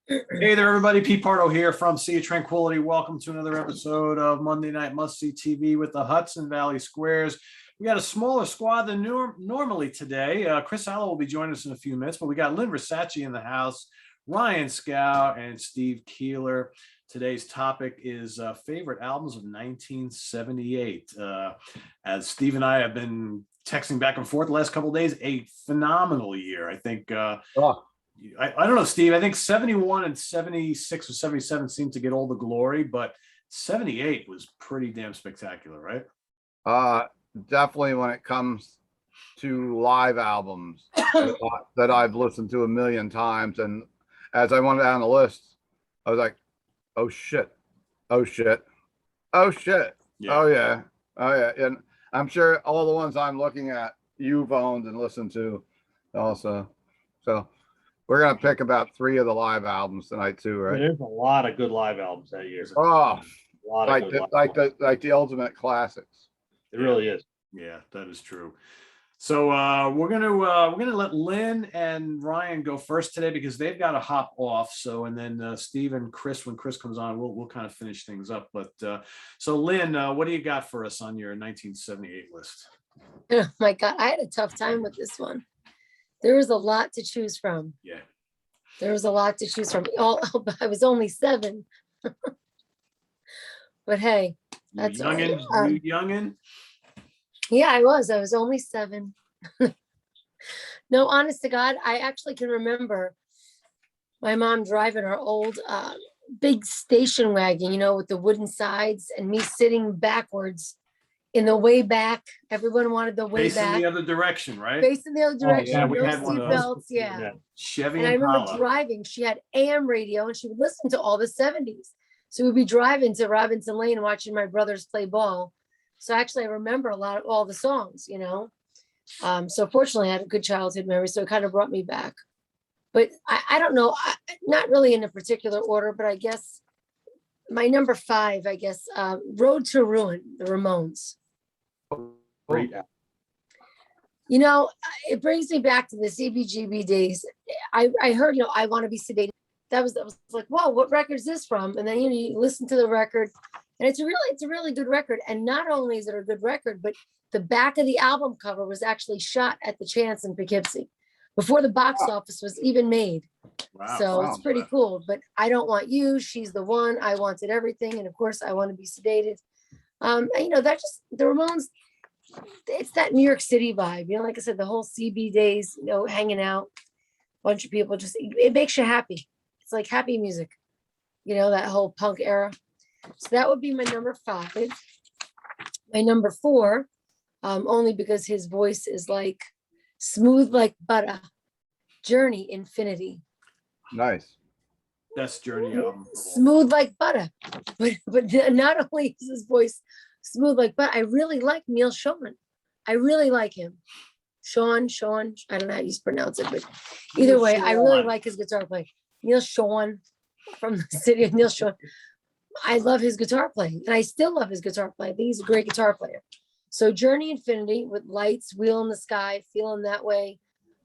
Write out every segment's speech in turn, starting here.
Hey there, everybody. Pete Pardo here from Sea of Tranquility. Welcome to another episode of Monday Night Must See TV with the Hudson Valley Squares. We got a smaller squad than normally today. Chris Allo will be joining us in a few minutes, but we got Lynn Versace in the house, Ryan Scow, and Steve Keeler. Today's topic is favorite albums of 1978. As Steve and I have been texting back and forth the last couple of days, a phenomenal year. I think I don't know, Steve. I think 71 and 76 or 77 seemed to get all the glory, but 78 was pretty damn spectacular, right? Definitely when it comes to live albums that I've listened to a million times. And as I went down the list, I was like, oh shit, oh shit, oh shit, Yeah. oh yeah, oh yeah. And I'm sure all the ones I'm looking at, you've owned and listened to also. So we're gonna pick about 3 of the live albums tonight too, right? There's a lot of good live albums that year. Oh, A lot of good like the ultimate classics. It really is. Yeah, that is true. So we're gonna let Lynn and Ryan go first today because they've got to hop off. So and then Steve and Chris, when Chris comes on, we'll kind of finish things up. But so Lynn, what do you got for us on your 1978 list? Oh my God, I had a tough time with this one. There was a lot to choose from. Yeah. There was a lot to choose from. I was only 7. But hey, that's youngin', right. you youngin'. Yeah, I was only 7. No, honest to God, I actually can remember my mom driving our old big station wagon, with the wooden sides, and me sitting backwards in the way back. Everyone wanted the way Facing back. the other direction, right? Facing the other direction. yeah, we no had one of seatbelts. those. Yeah. Chevy And I remember Impala. driving. She had AM radio and she would listen to all the 70s. So we'd be driving to Robinson Lane watching my brothers play ball. So actually I remember all the songs, So fortunately I had a good childhood memory. So it kind of brought me back. But I don't know, not really in a particular order, but I guess my number 5, Road to Ruin, the Ramones. Great. It brings me back to the CBGB days. I heard, I Want to Be Sedated. That was like, whoa, what record is this from? And then, you listen to the record and it's a really good record. And not only is it a good record, but the back of the album cover was actually shot at the Chance in Poughkeepsie before the box office was even made. Wow. So it's pretty cool. But I Don't Want You, She's the One, I Wanted Everything. And of course, I Want to Be Sedated. That just, the Ramones, it's that New York City vibe. Like I said, the whole CB days, hanging out, bunch of people, it makes you happy. It's like happy music, that whole punk era. So that would be my number 5. My number 4, only because his voice is like smooth like butter. Journey, Infinity. Nice. Best Journey album. Smooth like butter. But not only is his voice smooth like butter, I really like Neil Sean. I really like him. Sean, I don't know how you pronounce it, but either way, I really like his guitar playing. Neil Sean, from the city of Neil Sean. I love his guitar playing, and I still love his guitar playing. I think he's a great guitar player. So Journey, Infinity with Lights, Wheel in the Sky, Feeling That Way,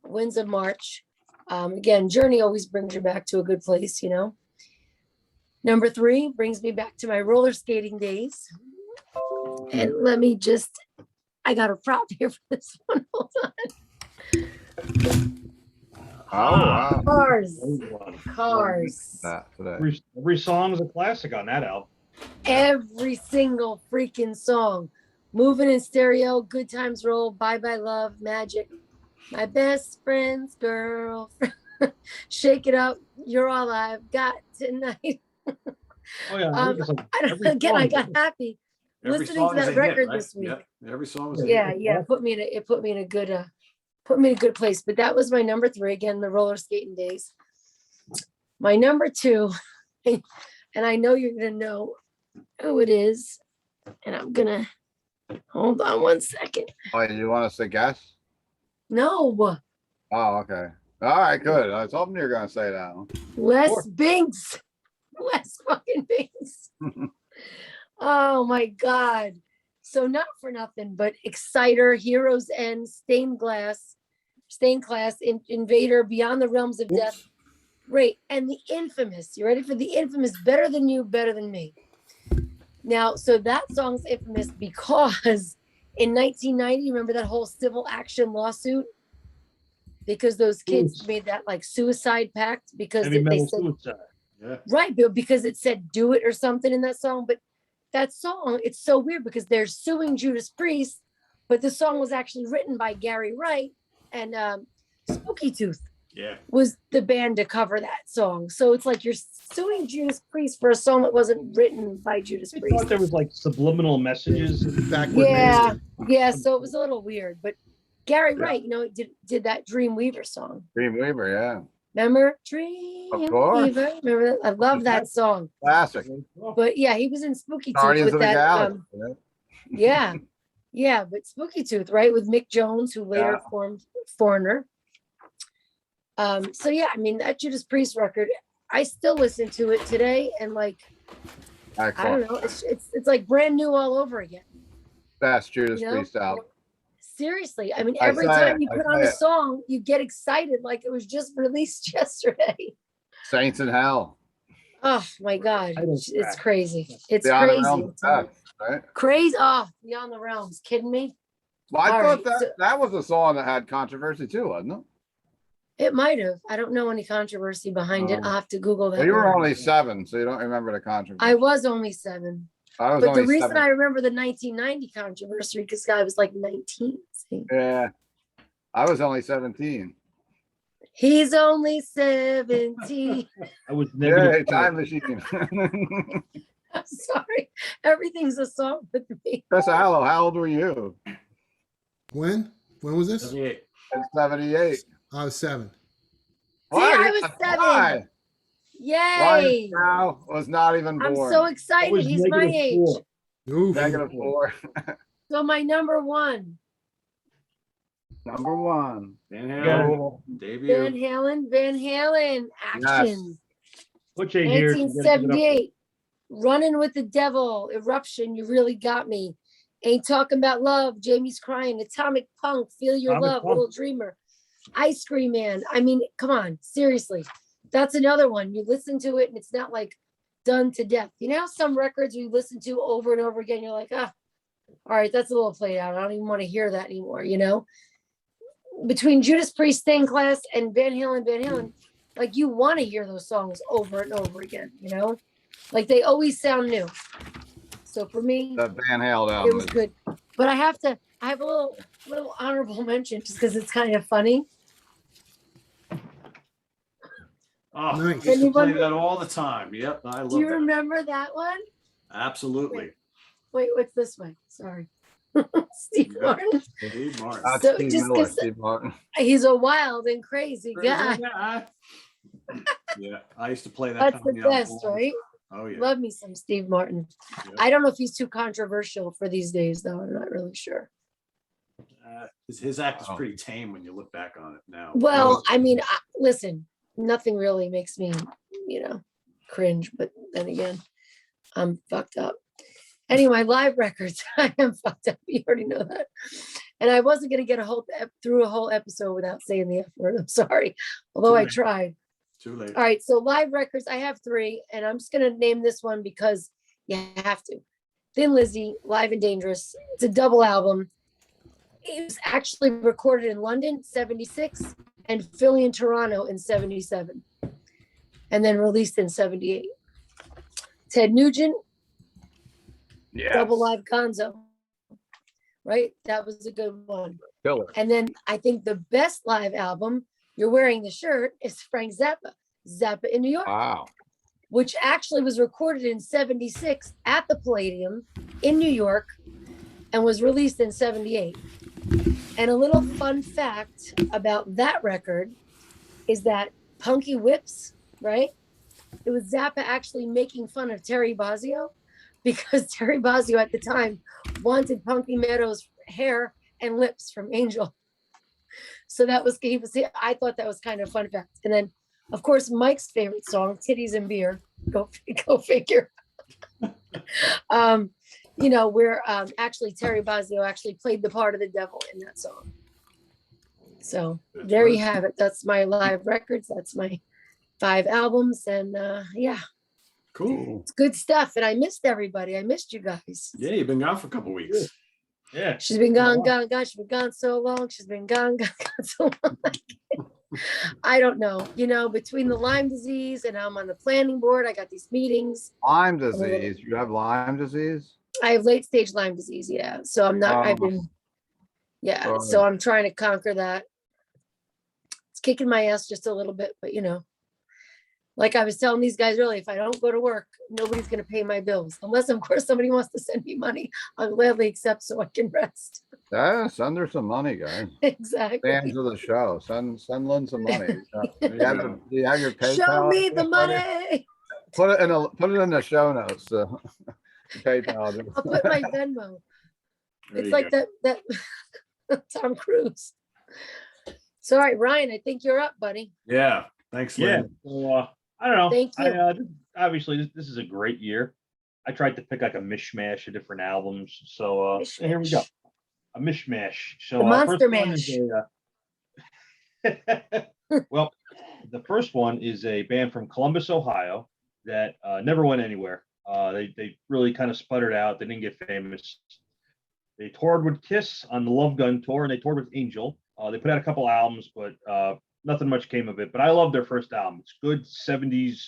Winds of March. Again, Journey always brings you back to a good place, Number 3 brings me back to my roller skating days. And I got a prop here for this one. Hold on. Oh, wow. Cars. Every song is a classic on that album. Every single freaking song. Moving in Stereo, Good Times Roll, Bye Bye Love, Magic, My Best Friend's Girl, Shake It Up, You're All I've Got Tonight. Oh yeah. I got happy listening to that record this week. Yep. Every song was It put me in a good place. But that was my number 3, again, the roller skating days. My number 2, and I know you're gonna know who it is, and I'm gonna hold on one second. Oh, you want us to guess? No. Oh, okay. All right, good. I was hoping you were gonna say that one. Les Binks. Les fucking Binks. Oh my God. So not for nothing, but Exciter, Heroes End, Stained Class, Invader, Beyond the Realms of Death, Right. And the infamous, you ready for the infamous Better Than You, Better Than Me? Now, so that song's infamous because in 1990, remember that whole civil action lawsuit? Because those kids made that like suicide pact because Heavy they metal said, suicide. Yeah. right, Bill, because it said do it or something in that song. But that song, it's so weird because they're suing Judas Priest, but the song was actually written by Gary Wright and Spooky Tooth Yeah. was the band to cover that song. So it's like you're suing Judas Priest for a song that wasn't written by Judas I Priest. thought there was like subliminal messages. Back when Yeah, yeah. So it was a little weird, but Gary Wright, you know, did that Dreamweaver song. Dreamweaver, yeah. Remember course. Dreamweaver? Remember that? I love that song. Classic. But yeah, he was in Spooky Tooth Guardians with of the that. Galaxy. Yeah, yeah, but Spooky Tooth, right, with Mick Jones, who later Yeah. formed Foreigner. So yeah, I mean that Judas Priest record, I still listen to it today, and like I Excellent. don't know, it's like brand new all over again. Best Judas You know? Priest album. Seriously, I mean, I every say time it, you I put on say a it. song, you get excited like it was just released yesterday. Saints in Hell. Oh my God, I don't it's track. crazy. It's Beyond the crazy. Realms of Death, right? Crazy. Oh, Beyond the Realms. Kidding me? Well, I All thought right, that was a song that had controversy too, wasn't it? It might have. I don't know any controversy behind it. I'll have to Google that. Well, you were one. only 7, so you don't remember the controversy. I was only 7. I was But the only reason 7. I remember the 1990 controversy because I was like 19. See? Yeah, I was only 17. He's only 17. I was Yeah, negative. time machine. I'm sorry. Everything's a song with me. Chris Allo, how old were you? When? When was this? 78. In 78. I was 7. I was That's 7. why. Yay. Ryan Stroud was not even I'm born. so I excited. was He's my negative age. 4. Oof. -4. So my number 1, Number 1. Van Yeah. Halen. Van Debut. Halen, Van Halen, action. Put you here. so you gotta give it up. 1978, Running with the Devil, Eruption, You Really Got Me. Ain't Talking About Love, Jamie's Crying, Atomic Punk, Feel Your Atomic Love, Punk. Little Dreamer, Ice Cream Man. I mean, come on, seriously. That's another one. You listen to it and it's not like done to death. You know, some records you listen to over and over again, you're like, all right, that's a little played out. I don't even want to hear that anymore, you know? Between Judas Priest, Stained Class, and Van Halen, like you want to hear those songs over and over again, you know? Like they always sound new. So for me, The Van Halen it album. was good. But I have a little honorable mention just because it's kind of funny. Oh, I Nice. used to play Anyone- that all the time. Yep, I love Do you that. remember that one? Absolutely. Wait, what's this way? Sorry. Steve Yeah. Martin. Steve Martin. That's So Steve just Miller, 'cause- Steve Martin. He's a wild and crazy guy. Yeah, I used to play that. That's kind the of album best, all the right? time. Oh yeah. Love me some Steve Martin. Yeah. I don't know if he's too controversial for these days, though. I'm not really sure. His act is Oh. pretty tame when you look back on it now. Well, I mean, listen, nothing really makes me, cringe. But then again, I'm fucked up. Anyway, live records. I am fucked up. You already know that. And I wasn't going to get through a whole episode without saying the F word. I'm sorry. Although I late. tried. Too late. All right. So live records, I have 3, and I'm just going to name this one because you have to. Thin Lizzy, Live and Dangerous. It's a double album. It was actually recorded in London, 76, and Philly and Toronto in 77, and then released in 78. Ted Nugent, Yeah. Double Live Gonzo. Right? That was a good one. Killer. And then I think the best live album, You're Wearing the Shirt, is Frank Zappa. Zappa in New York, Wow. which actually was recorded in 76 at the Palladium in New York and was released in 78. And a little fun fact about that record is that Punky Whips, right? It was Zappa actually making fun of Terry Bozzio because Terry Bozzio at the time wanted Punky Meadows' hair and lips from Angel. So that was, I thought that was kind of a fun fact. And then, of course, Mike's favorite song, Titties and Beer. Go figure. Where actually Terry Bozzio actually played the part of the devil in that song. So That's there right. you have it. That's my live records. That's my 5 albums, and yeah, Cool. it's good stuff. And I missed everybody. I missed you guys. Yeah, you've been gone for a couple weeks. Yeah. She's been gone. She's been gone so long. She's been gone so long. I don't know. You know, between the Lyme disease and I'm on the planning board, I got these meetings. Lyme disease. You have Lyme disease? I have late stage Lyme disease. Yeah. So I'm not, I've been, yeah. So Right. I'm trying to conquer that. It's kicking my ass just a little bit, but you know, like I was telling these guys earlier, if I don't go to work, nobody's going to pay my bills. Unless, of course, somebody wants to send me money. I'll gladly accept so I can rest. Yeah, send her some money, guys. Exactly. Fans of the show. Send Lynn some money. There Do you have your PayPal? Show me the address ready? money. Put it in the show notes. PayPal. I'll put my Venmo. There It's you like go. that Tom Cruise. So, all right, Ryan, I think you're up, buddy. Yeah. Thanks, Yeah. Lynn. So, I don't know. Thank you. Obviously, this is a great year. I tried to pick like a mishmash of different albums. So here we go. Mishmash. A mishmash. So The Monster first one Mash. is well, the first one is a band from Columbus, Ohio that never went anywhere. They really kind of sputtered out. They didn't get famous. They toured with Kiss on the Love Gun tour, and they toured with Angel. They put out a couple albums, but nothing much came of it. But I love their first album. It's good 70s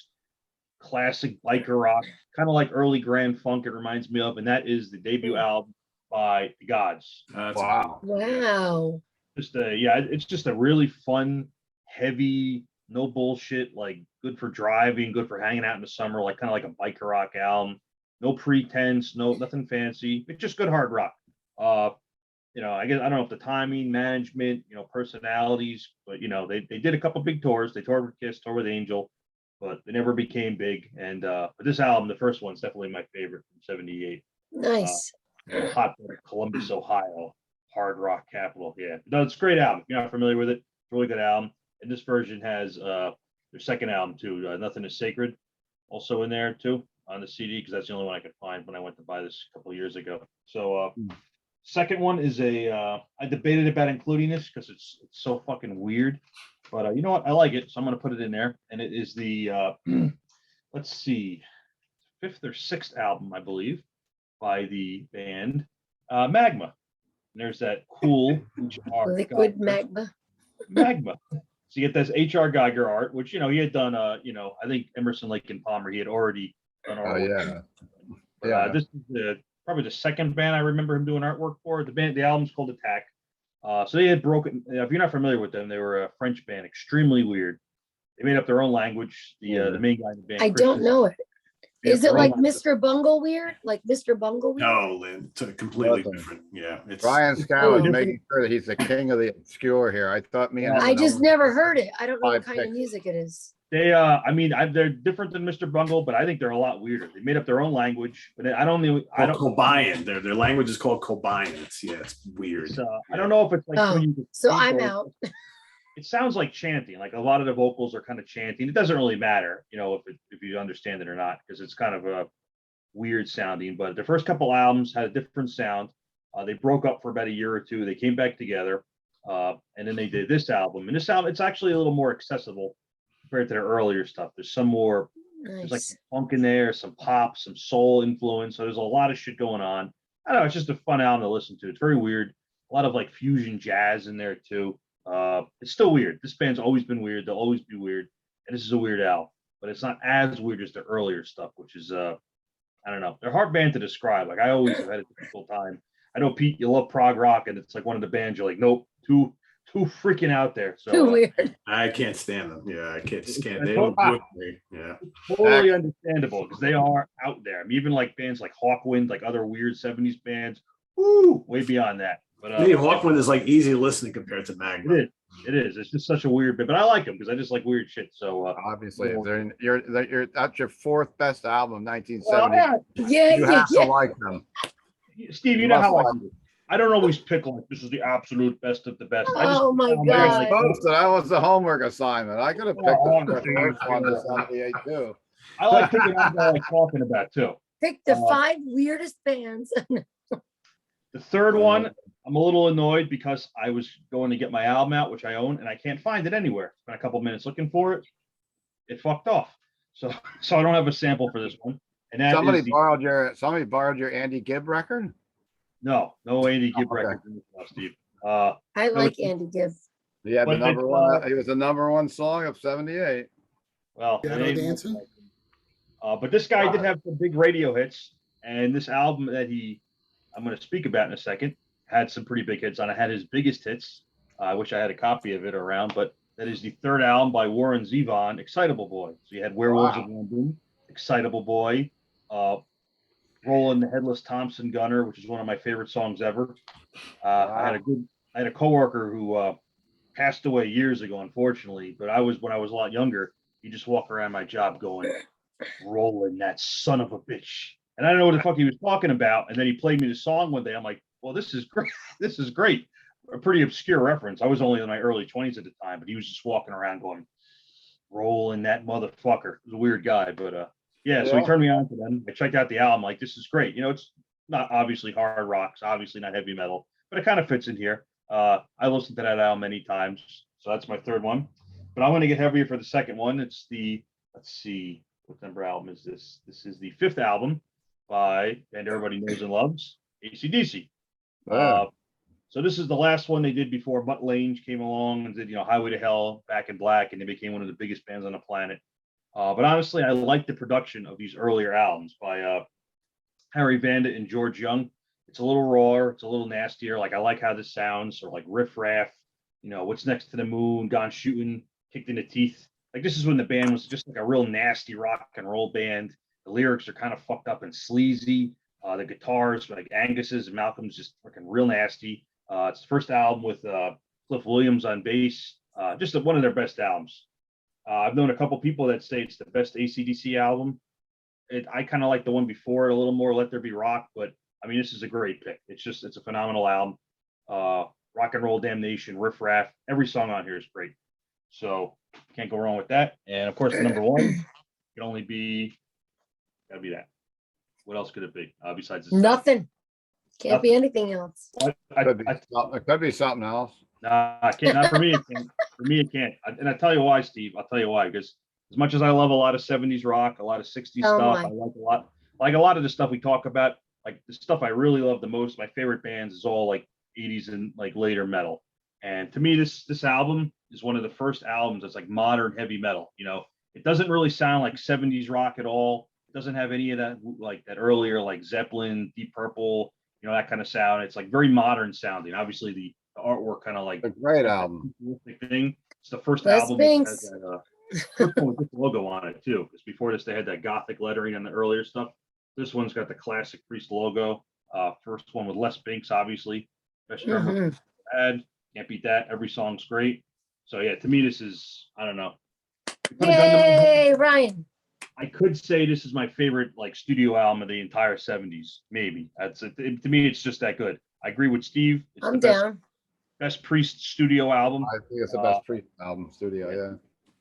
classic biker rock, kind of like early Grand Funk. It reminds me of, and that is the debut album by the Gods. Wow. Wow. It's just a really fun, heavy, no bullshit, like good for driving, good for hanging out in the summer, like kind of like a biker rock album. No pretense, nothing fancy. It's just good hard rock. I guess I don't know if the timing, management, personalities, but they did a couple big tours. They toured with Kiss, toured with Angel, but they never became big. And but this album, the first one's definitely my favorite from '78. Nice. Hot Columbus, Ohio, hard rock capital. Yeah, no, it's a great album. If you're not familiar with it, it's a really good album. And this version has their second album too, Nothing Is Sacred, also in there too on the CD, because that's the only one I could find when I went to buy this a couple of years ago. So second one is I debated about including this because it's so fucking weird, but you know what? I like it, so I'm gonna put it in there. And it is the let's see, 5th or 6th album, I believe, by the band Magma. And there's that cool HR Liquid magma. Magma. So you get this H.R. Geiger art, which he had done. I think Emerson, Lake and Palmer, he had already done Oh artwork. yeah. This is probably the second band I remember him doing artwork for. The album's called Attack. So they had broken. If you're not familiar with them, they were a French band, extremely weird. They made up their own language. The main guy in the band. I don't Christian, know it. made up Is their it own like language. Mr. Bungle weird? Like Mr. Bungle weird? No, Lynn. It's completely Nothing. different. Yeah. It's Brian Scow is different. making sure that he's the king of the obscure here. I thought me and him I and just Owen- never heard it. I don't know what Five kind of picks. music it is. They, they're different than Mr. Bungle, but I think they're a lot weirder. They made up their own language, but I don't know. I don't. Kobayan. Their language is called Kobayan. It's weird. I don't know if it's like. Oh, when you so speak I'm or- out. It sounds like chanting. Like a lot of the vocals are kind of chanting. It doesn't really matter, if you understand it or not, because it's kind of a weird sounding. But the first couple albums had a different sound. They broke up for about a year or two. They came back together, and then they did this album. And this album, it's actually a little more accessible compared to their earlier stuff. There's some more. There's like Nice. funk in there, some pop, some soul influence. So there's a lot of shit going on. I don't know. It's just a fun album to listen to. It's very weird. A lot of like fusion jazz in there too. It's still weird. This band's always been weird. They'll always be weird. And this is a weird album, but it's not as weird as the earlier stuff, which is I don't know. They're a hard band to describe. Like I always have had a difficult time. I know Pete, you love prog rock, and it's like one of the bands you're like, nope, too freaking out there. So Too weird. I can't stand them. Yeah, I can't. They I don't don't- do it for me. Yeah. totally understandable because they are out there. I mean, even like bands like Hawkwind, like other weird 70s bands, way beyond that. But Hey, Hawkwind is like easy listening compared to Magma. it is. It is. It's just such a weird band, but I like them because I just like weird shit. So Obviously, if that's your 4th best album, well, 1970. Yeah, You yeah, have to yeah. like them. Steve, you know how I Must do. I don't always pick like this is the absolute best of the best. I just Oh my I'm You're like, God. supposed to. That was the homework assignment. I could have picked Oh, the honestly, first one to 78 too. I like picking out what I like talking about too. Pick the Uh, 5 weirdest bands. The third one, I'm a little annoyed because I was going to get my album out, which I own, and I can't find it anywhere. Spent a couple minutes looking for it. it fucked off. So so I don't have a sample for this one. And that Somebody is the, borrowed your Andy Gibb record? no Andy Gibb okay. record in this now, Steve. I no, like Andy Gibb. He had the But number it's, one. He was the number one song of '78. well, it Shadow ain't much Dancing? like him. But this guy did have some big radio hits, and this album that I'm going to speak about in a second, had some pretty big hits on it. Had his biggest hits. I wish I had a copy of it around, but that is the third album by Warren Zevon, Excitable Boy. So you had Werewolves of London, Excitable Boy, Rollin' the Headless Thompson Gunner, which is one of my favorite songs ever. I had a coworker who passed away years ago, unfortunately, but when I was a lot younger, he just walked around my job going, "Rolling that son of a bitch." And I don't know what the fuck he was talking about. And then he played me the song one day. I'm like, well, this is great. This is great. A pretty obscure reference. I was only in my early 20s at the time, but he was just walking around going, "Rolling that motherfucker." He was a weird guy, but yeah, so he turned me on to them. I checked out the album, like, this is great. It's not obviously hard rock, it's obviously not heavy metal, but it kind of fits in here. I listened to that album many times, so that's my third one. But I want to get heavier for the second one. It's let's see, what number album is this? This is the fifth album by band everybody knows and loves, AC/DC. So this is the last one they did before Mutt Lange came along and did, Highway to Hell, Back in Black, and they became one of the biggest bands on the planet. But honestly, I like the production of these earlier albums by Harry Vanda and George Young. It's a little rawer, it's a little nastier. Like, I like how this sounds, or like Riff Raff, What's Next to the Moon, Gone Shooting, Kicked in the Teeth. Like, this is when the band was just like a real nasty rock and roll band. The lyrics are kind of fucked up and sleazy. The guitars, like Angus's and Malcolm's, just fucking real nasty. It's the first album with Cliff Williams on bass. Just one of their best albums. I've known a couple people that say it's the best AC/DC album. I kind of like the one before it a little more, Let There Be Rock, but I mean, this is a great pick. It's a phenomenal album. Rock and Roll Damnation, Riff Raff, every song on here is great. So can't go wrong with that. And of course, the number one can only gotta be that. What else could it be besides this? Nothing. Can't be anything else. It could be something else. Nah, I can't. Not for me. It can't. For me, it can't. And I'll tell you why, Steve. I'll tell you why. Because as much as I love a lot of 70s rock, a lot of 60s Oh, stuff, my. I like a lot of the stuff we talk about. Like, the stuff I really love the most, my favorite bands, is all like 80s and like later metal. And to me, this album is one of the first albums that's like modern heavy metal. It doesn't really sound like 70s rock at all. It doesn't have any of that, like that earlier, like Zeppelin, Deep Purple, that kind of sound. It's like very modern sounding. Obviously, the artwork kind of like A great album. thing. It's the first Les album that Binks. has that first one with this logo on it too. Because before this, they had that gothic lettering on the earlier stuff. This one's got the classic Priest logo. First one with Les Binks, obviously. Best drummer had. Can't beat that. Every song's great. So yeah, to me, this is, I don't know. Yay, Ryan. I could say this is my favorite like studio album of the entire 70s. Maybe that's it. To me, it's just that good. I agree with Steve. It's I'm the down. best Priest studio album. I think it's the best Priest album studio. Yeah.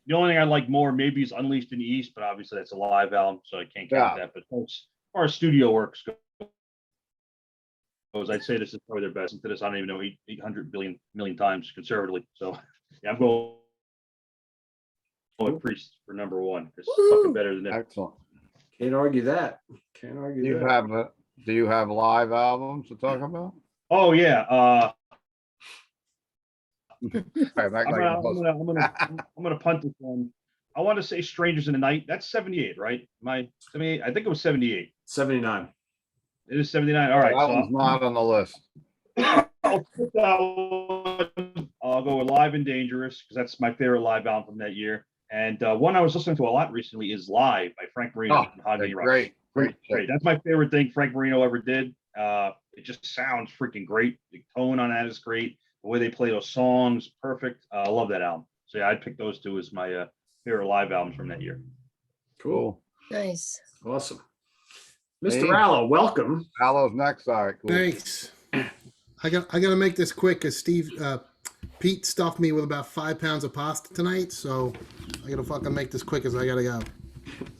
The only thing I like more maybe is Unleashed in the East, but obviously that's a live album, so I can't count that. But as far as studio works goes, I'd say this is probably their best. Into this, I don't even know 800 million times conservatively. So yeah, I'm going with Priest for number one. It's fucking better than that. Excellent. Can't argue that. Can't argue Do that. you have live albums to talk about? Oh yeah. I'm gonna punt this one. I want to say Strangers in the Night. That's 78, right? I think it was 78. 79. It is 79. All right. That one's not on the list. I'll put that one. I'll go with Live and Dangerous because that's my favorite live album from that year. And one I was listening to a lot recently is Live by Frank Marino. Great. That's my favorite thing Frank Marino ever did. It just sounds freaking great. The tone on that is great. The way they play those songs, perfect. I love that album. So yeah, I'd pick those two as my favorite live albums from that year. Cool. Nice. Awesome. Mr. Rallo, welcome. Aloe's next. All right, cool. Thanks. I gotta make this quick because Pete stuffed me with about 5 pounds of pasta tonight, so I gotta fucking make this quick as I gotta go.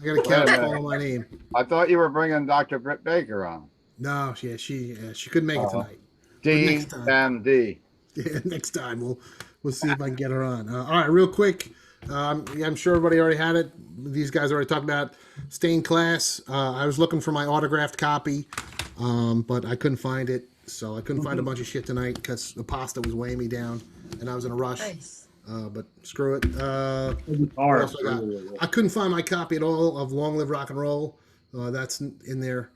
I gotta count all my name. I thought you were bringing Dr. Britt Baker on. No, yeah, she couldn't make it tonight. DMD. Yeah, next time we'll see if I can get her on. All right, real quick. I'm sure everybody already had it. These guys already talked about Stained Class. I was looking for my autographed copy, but I couldn't find it. So I couldn't find a bunch of shit tonight because the pasta was weighing me down, and I was in a rush. Nice. But screw it. What Hard. else I got? I couldn't find my copy at all of Long Live Rock and Roll. That's in there.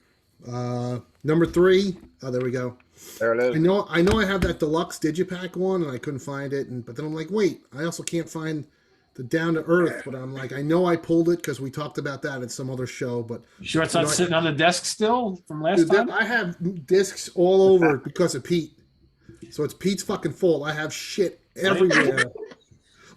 Number 3. Oh, there we go. There it I is. know I have that deluxe digipack one, and I couldn't find it. But then I'm like, wait, I also can't find the Down to Earth. But I'm like, I know I pulled it because we talked about that in some other show. But Sure, it's not sitting on the desk still from last dude, time. I have discs all over because of Pete. So it's Pete's fucking fault. I have shit everywhere.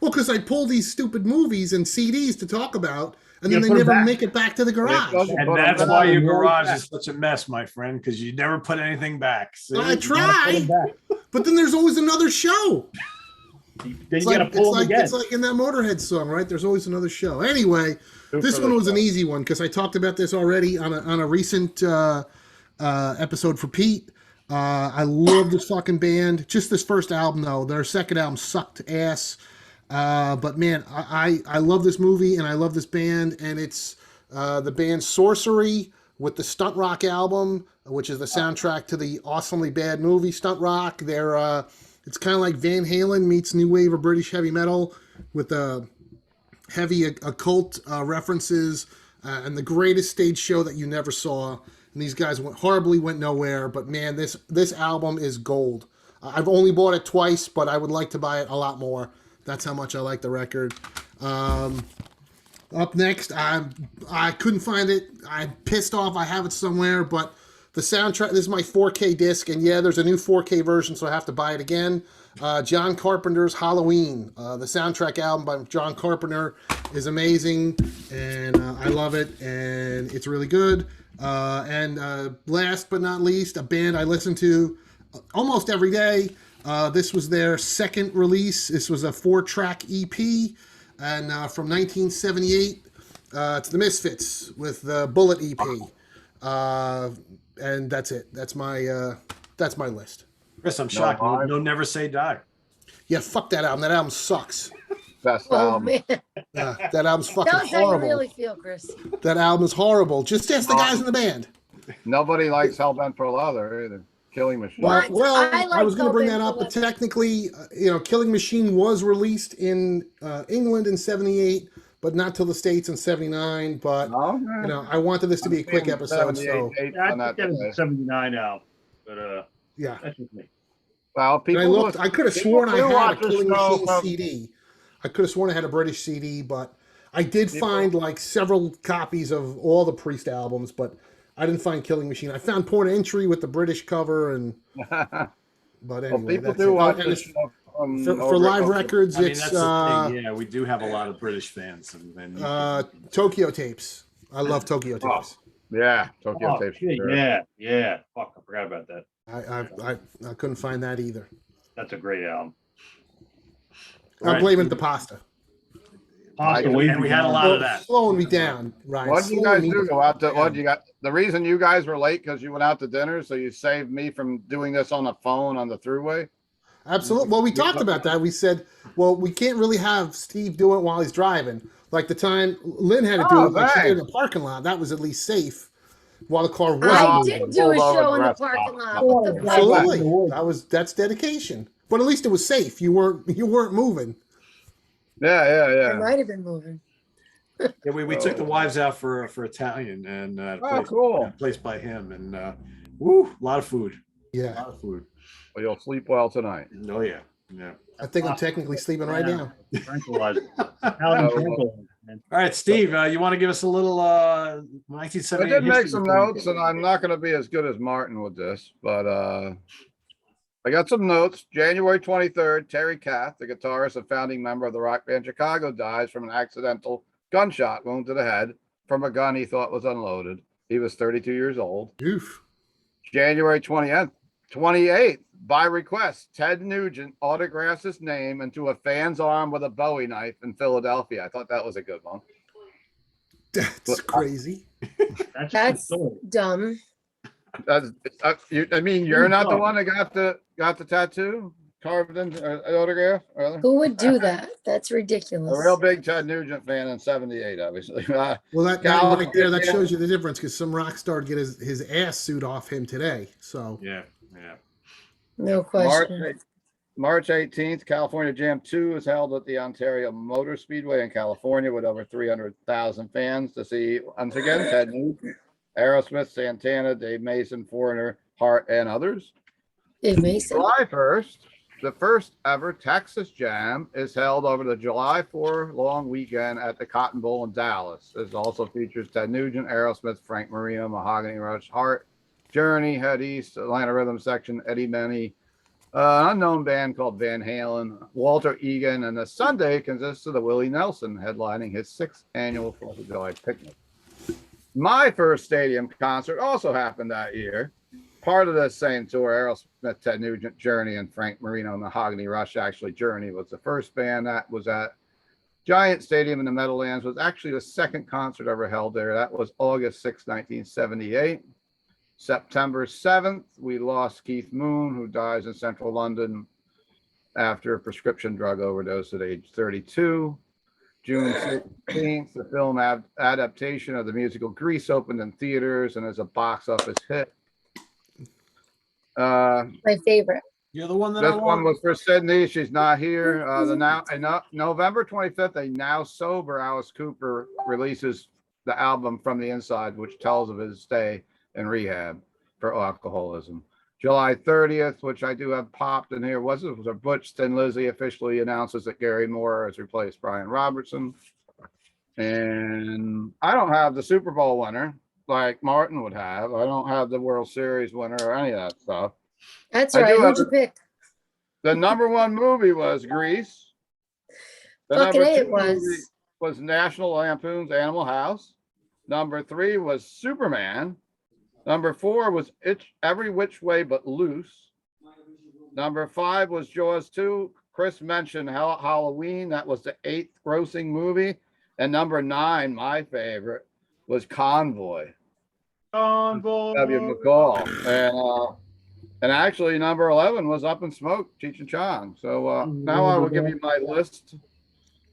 Well, because I pull these stupid movies and CDs to talk about, and then Yeah, they put 'em never back. make it back to the garage. doesn't- And But I'm that's gonna why have your them roll garage back. is such a mess, my friend, because you never put anything back. See? I You gotta put 'em try, back. but then there's always another show. Then It's you gotta like, pull them again. it's like in that Motorhead song, right? There's always another show. Anyway, Two this for one the was an show. easy one because I talked about this already on a recent episode for Pete. I love this fucking band. Just this first album, though. Their second album sucked ass. But man, I love this movie and I love this band. And it's the band Sorcery with the Stunt Rock album, which is the soundtrack to the awesomely bad movie Stunt Rock. They're it's kind of like Van Halen meets new wave of British heavy metal with heavy occult references and the greatest stage show that you never saw. And these guys went nowhere. But man, this album is gold. I've only bought it twice, but I would like to buy it a lot more. That's how much I like the record. Up next, I couldn't find it. I'm pissed off. I have it somewhere, but the soundtrack. This is my 4K disc, and yeah, there's a new 4K version, so I have to buy it again. John Carpenter's Halloween. The soundtrack album by John Carpenter is amazing, and I love it, and it's really good. And last but not least, a band I listen to almost every day. This was their second release. This was a 4-track EP, and from 1978, it's the Misfits with the Bullet EP, and that's it. That's my list. Chris, I'm shocked. live. No, Never Say Die. Yeah, fuck that album. That album sucks. Best Oh album. man, That album's fucking tell us how you horrible. really feel, Chris. That album is horrible. Just ask the guys in the band. Nobody likes Hellbent for Leather either. Killing Machine. What? Well, I I like was going to bring that Hellbent up, for but technically, Killing Machine was released in England in '78, but not till the States in '79. But No, I wanted this to be a quick episode, so 78, Yeah, I on that think that day. was 79 now, but yeah. that's just me. Well, And people I looked. listen- I could have people sworn I do had a watch this Killing show Machine from- CD. I could have sworn I had a British CD, but I did People- find like several copies of all the Priest albums, but I didn't find Killing Machine. I found Point of Entry with the British cover, and but Well, anyway, people that's do it. watch And this it's- show from for over live over- records, I mean, it's that's the thing. Yeah, we do have a lot of British fans. And Tokyo Tapes. I love Tokyo Oh. Tapes. Yeah, Tokyo Oh, Tapes. shit, sure. yeah. Fuck, I forgot about that. I couldn't find that either. That's a great album. I'm Right. blaming the pasta. Pasta And Wavy we had a Down. lot of that. Slowing me down, Ryan. What did you Slowing guys me do? the Go out to fuck what down. you got? The reason you guys were late because you went out to dinner, so you saved me from doing this on the phone on the throughway. Absolutely. Well, we talked about that. We said, well, we can't really have Steve do it while he's driving. Like the time Lynn had to do Oh, it, like she did in thanks. the parking lot. That was at least safe while the car was I moving. did do a Pulled over show the in the rest parking stop. lot. What the fuck? Absolutely. That's dedication. But at least it was safe. You weren't moving. Yeah, I might have been moving. Yeah, we took the wives out for Italian and Oh, cool. a place by him, and a lot of food. A Yeah. lot of food. Well, you'll sleep well tonight. Oh yeah, yeah. I think I'm technically sleeping right now. Tranquilizer. Italian tranquilizer, man. All right, Steve, you want to give us a little I 1978 did make history some before we notes, go? and I'm not going to be as good as Martin with this, but I got some notes. January 23rd, Terry Kath, the guitarist and founding member of the rock band Chicago, dies from an accidental gunshot wound to the head from a gun he thought was unloaded. He was 32 years old. Oof. January 28th, by request, Ted Nugent autographs his name into a fan's arm with a Bowie knife in Philadelphia. I thought that was a good one. That's crazy. That's, That's the story. dumb. That's, you're not the one that got the tattoo? carved in autograph? Really? Who would do that? That's A ridiculous. real big Ted Nugent fan in '78, obviously. Well, that Cal- right there, that shows you the difference because some rock star get his ass suit off him today. So Yeah, yeah. No March, question. March 18th, California Jam 2 is held at the Ontario Motor Speedway in California with over 300,000 fans to see, once again, Ted Nugent, Aerosmith, Santana, Dave Mason, Foreigner, Hart, and others. Dave Mason. July 1st, the first ever Texas Jam is held over the July 4 long weekend at the Cotton Bowl in Dallas. This also features Ted Nugent, Aerosmith, Frank Marino, Mahogany Rush, Hart, Journey, Head East, Atlanta Rhythm Section, Eddie Money, an unknown band called Van Halen, Walter Egan, and the Sunday consists of the Willie Nelson headlining his 6th annual 4th of July picnic. My first stadium concert also happened that year. Part of the same tour, Aerosmith, Ted Nugent, Journey, and Frank Marino, Mahogany Rush. Actually, Journey was the first band that was at Giant Stadium in the Meadowlands. Was actually the second concert ever held there. That was August 6, 1978. September 7th, we lost Keith Moon, who dies in central London after a prescription drug overdose at age 32. June 16th, the film adaptation of the musical Grease opened in theaters and is a box office hit. My favorite. You're the one that This I one want. was for Sydney. She's not here. November 25th, a now sober Alice Cooper releases the album From the Inside, which tells of his stay in rehab for alcoholism. July 30th, which I do have popped in here, was Butch Thin Lizzy officially announces that Gary Moore has replaced Brian Robertson. And I don't have the Super Bowl winner like Martin would have. I don't have the World Series winner or any of that stuff. That's I right. do Who'd you have- pick? The number one movie was Grease. The Fucking number A, two it was. movie was National Lampoon's Animal House. Number 3 was Superman. Number 4 was Every Which Way But Loose. Number 5 was Jaws 2. Chris mentioned Halloween. That was the 8th grossing movie. And number 9, my favorite, was Convoy. Convoy. W. McCall. And actually, number 11 was Up in Smoke, Cheech and Chong. So now I will give you my list.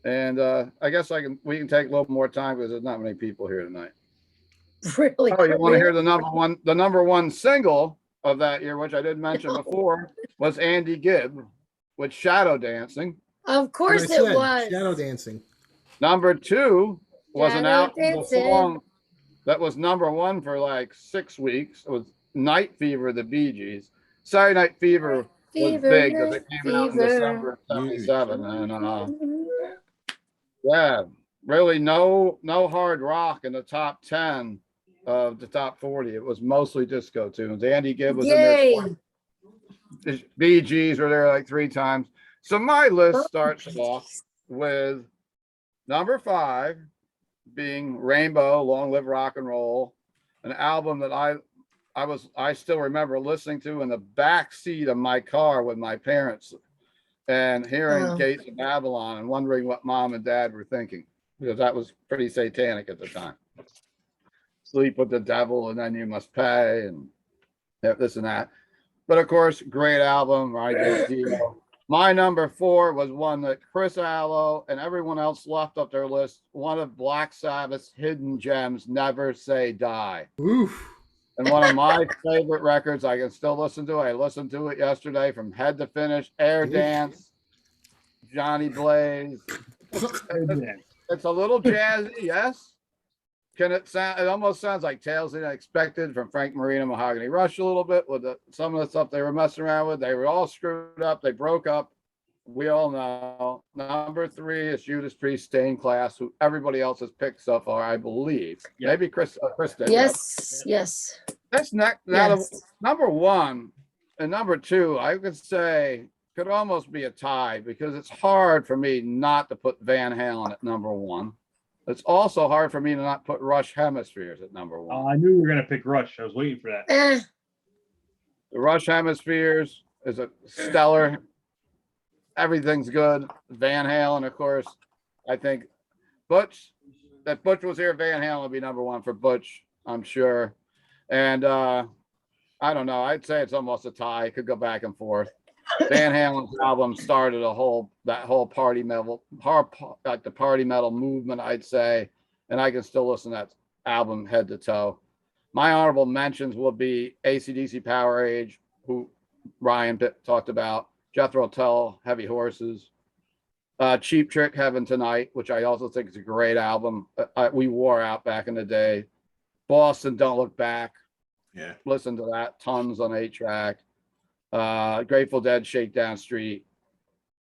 And I guess we can take a little more time because there's not many people here tonight. Really? Oh, you want to hear quick? the number one single of that year, which I did mention before, was Andy Gibb with Shadow Dancing. Of course Like I it said, was. shadow dancing. Number 2 was an Shadow album, the Dancing. song that was number 1 for like 6 weeks. It was Night Fever, the Bee Gees. Saturday Night Fever was Fever, big because Night it came out in Fever. December of 77. And yeah, really no hard rock in the top 10 of the top 40. It was mostly disco tunes. Andy Gibb was Yay. in there. The Bee Gees were there like 3 times. So my list starts off with number 5 being Rainbow, Long Live Rock and Roll, an album that I still remember listening to in the back seat of my car with my parents and hearing Wow. Gates of Babylon and wondering what mom and dad were thinking, because that was pretty satanic at the time. Sleep with the devil and then you must pay and this and that. But of course, great album, right? My number 4 was one that Chris Allo and everyone else left up their list. One of Black Sabbath's hidden gems, Never Say Die. Oof. And one of my favorite records, I can still listen to it. I listened to it yesterday from head to finish. Air Dance, Johnny Blaze. It's a little jazzy, yes. Can it sound? It almost sounds like Tales of the Unexpected from Frank Marino, Mahogany Rush a little bit with some of the stuff they were messing around with. They were all screwed up. They broke up. We all know. Number 3 is Judas Priest, Stained Class, who everybody else has picked so far, I believe. Yeah. Maybe Chris did. Yes, yes. That's not Yes. number 1 and number 2. I could say could almost be a tie because it's hard for me not to put Van Halen at number 1. It's also hard for me to not put Rush Hemispheres at number 1. I knew you were gonna pick Rush. I was waiting for that. The Rush Hemispheres is a stellar. Everything's good. Van Halen, of course. I think Butch. That Butch was here, Van Halen would be number 1 for Butch, I'm sure. And I don't know. I'd say it's almost a tie. It could go back and forth. Van Halen's album started that whole party metal, like the party metal movement, I'd say. And I can still listen to that album head to toe. My honorable mentions will be AC/DC Power Age, who Ryan talked about, Jethro Tull, Heavy Horses, Cheap Trick, Heaven Tonight, which I also think is a great album. We wore out back in the day. Boston, Don't Look Back. Yeah. Listen to that, tons on 8-track. Grateful Dead, Shakedown Street,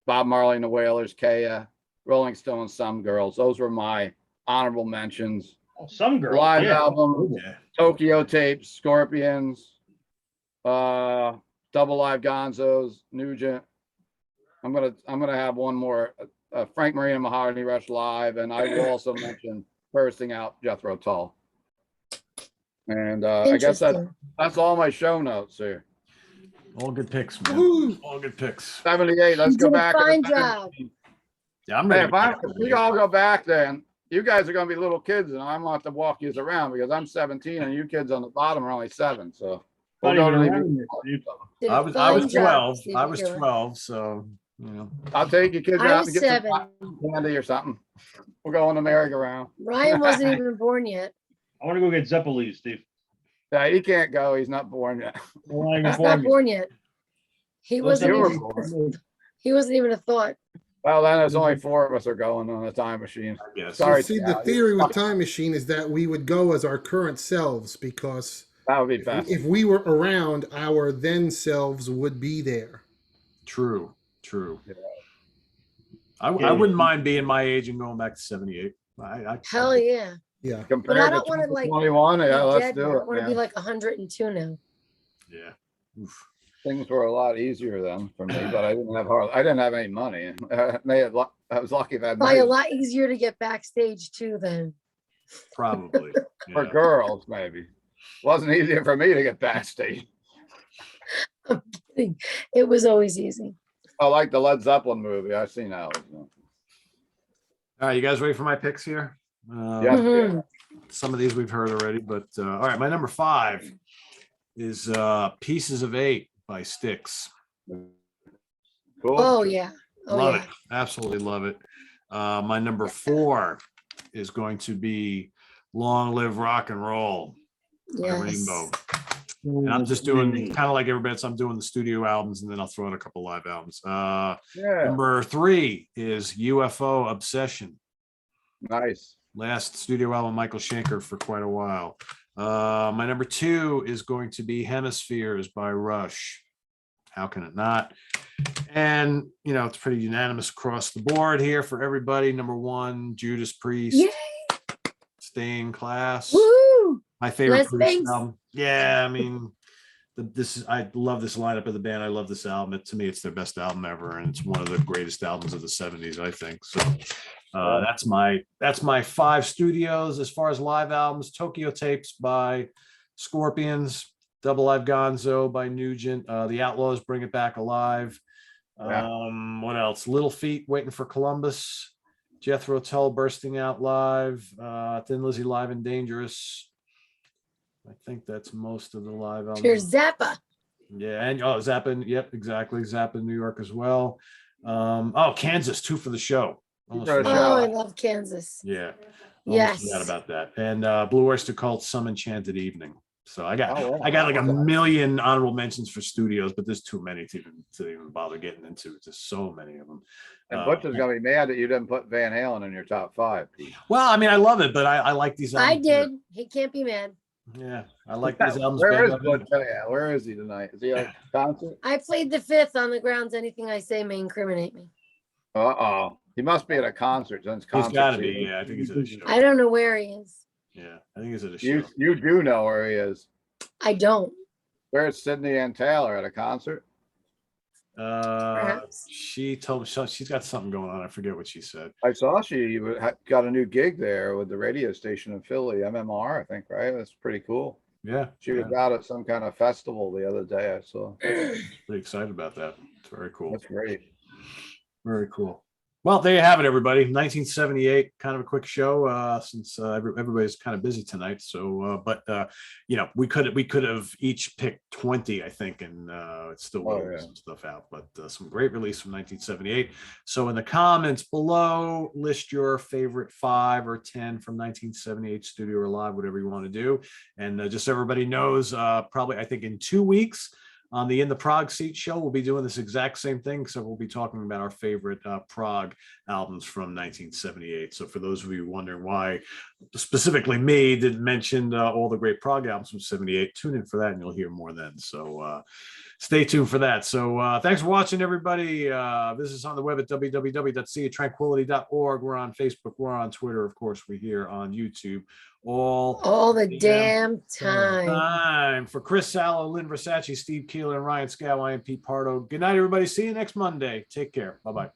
Bob Marley and the Wailers, Kaya, Rolling Stones, Some Girls. Those were my honorable mentions. Oh, Some Girls. Live Yeah. album, Yeah. Tokyo Tapes, Scorpions, Double Live Gonzos, Nugent. I'm gonna have one more, Frank Marino Mahogany Rush live, and I will also mention bursting out Jethro Tull. And I guess Interesting. that's all my show notes here. All good picks, man. Woohoo. All good picks. 78. Let's You go did a back. to the fine 70s. job. Yeah, I'm Hey, ready. if we all go back, then you guys are going to be little kids, and I'm going to have to walk you around because I'm 17, and you kids on the bottom are only 7. So we'll Not go even to around the. here, Steve. Did a I was fine job, 12. Steve I was McGill. 12. So, you know. I'll take you kids I out was and get 7. some candy or something. We'll go on the merry-go-round. Ryan wasn't even born yet. I want to go get Zeppeli, Steve. Yeah, he can't go. He's not born yet. I'm not even He's not born yet. born yet. He Those wasn't You were even, born. he wasn't even a thought. Well, then there's only 4 of us are going on the time machine. I guess. So Sorry, see, Chad. the theory with Time Machine is that we would go as our current selves because That would be best. if we were around, our then selves would be there. True. True. Yeah. I wouldn't mind being my age and going back to 78. Hell yeah. Yeah. Compared I to don't wanna, like, 21, Be yeah, let's dead do now. I it, want to be man. like 102 now. Yeah. Oof. Things were a lot easier then for me, but I didn't have any money. I was lucky if I had Probably a money lot easier to get backstage too then. Probably. for Yeah. girls, maybe. Wasn't easier for me to get backstage. It was always easy. I like the Led Zeppelin movie. I've seen that one. All right, you guys ready for my picks here? Yeah. Mhm. Some of these we've heard already, but all right, my number 5 is Pieces of 8 by Styx. Cool. Oh yeah. Oh Love yeah. it. Absolutely love it. My number 4 is going to be Long Live Rock and Roll by Yes. Rainbow. And I'm just doing kind of like everybody else. I'm doing the studio albums and then I'll throw in a couple live albums. Yeah. Number 3 is UFO Obsession. Nice. Last studio album, Michael Schenker, for quite a while. My number 2 is going to be Hemispheres by Rush. How can it not? And, you know, it's pretty unanimous across the board here for everybody. Number 1, Judas Priest. Yay. Stay in Class. Woo! My favorite Les Priest Banks. album. Yeah, I mean, I love this lineup of the band. I love this album. To me, it's their best album ever, and it's one of the greatest albums of the 70s, I think. So that's my 5 studios. As far as live albums, Tokyo Tapes by Scorpions, Double Live Gonzo by Nugent, The Outlaws Bring It Back Alive. Yeah. What else? Little Feat, Waiting for Columbus, Jethro Tull, Bursting Out Live, Thin Lizzy Live and Dangerous. I think that's most of the live albums. Here's Zappa. Yeah, and Zappa, yep, exactly. Zappa, New York as well. Kansas, 2 for the show. Almost For the forgot. show. Oh, I love Kansas. Yeah. Yes. Forgot about that. And Blue Oyster Cult, Some Enchanted Evening. So I got Oh, wow. like a million honorable mentions for studios, but there's too many to even bother getting into. There's so many of them. And Butcher's gonna be mad that you didn't put Van Halen in your top 5. Well, I mean, I love it, but I like these albums. I did. He can't be mad. Yeah, I like these albums. Where is better. Butcher? Yeah, where is he tonight? Is he at a concert? I played the 5th on the grounds anything I say may incriminate me. Uh-oh. He must be at a concert since He's concert got to be. season. Yeah, I think he's at a show. I don't know where he is. Yeah, I think he's at a show. You do know where he is. I don't. Where's Sydney and Taylor at a concert? Perhaps. She told me she's got something going on. I forget what she said. I saw she got a new gig there with the radio station in Philly, MMR, I think, right? That's pretty cool. Yeah, She was out at some kind of festival the other day, I saw. pretty excited about that. It's very cool. That's great. Very cool. Well, there you have it, everybody. 1978, kind of a quick show since everybody's kind of busy tonight. So, we could have each picked 20, I think, and it still would have some stuff out. But some great release from 1978. So, in the comments below, list your favorite 5 or 10 from 1978, studio or live, whatever you want to do. And just so everybody knows, probably I think in 2 weeks. On the In the Prague Seat show, we'll be doing this exact same thing. So we'll be talking about our favorite Prague albums from 1978. So for those of you wondering why specifically me didn't mention all the great Prague albums from 78, tune in for that and you'll hear more then. So stay tuned for that. So thanks for watching, everybody. Visit us on the web at www.seatranquility.org. We're on Facebook. We're on Twitter. Of course, we're here on YouTube. All the damn time. For Chris Sallow, Lynn Versace, Steve Keeler, and Ryan Scow, I am Pete Pardo. Good night, everybody. See you next Monday. Take care. Bye-bye.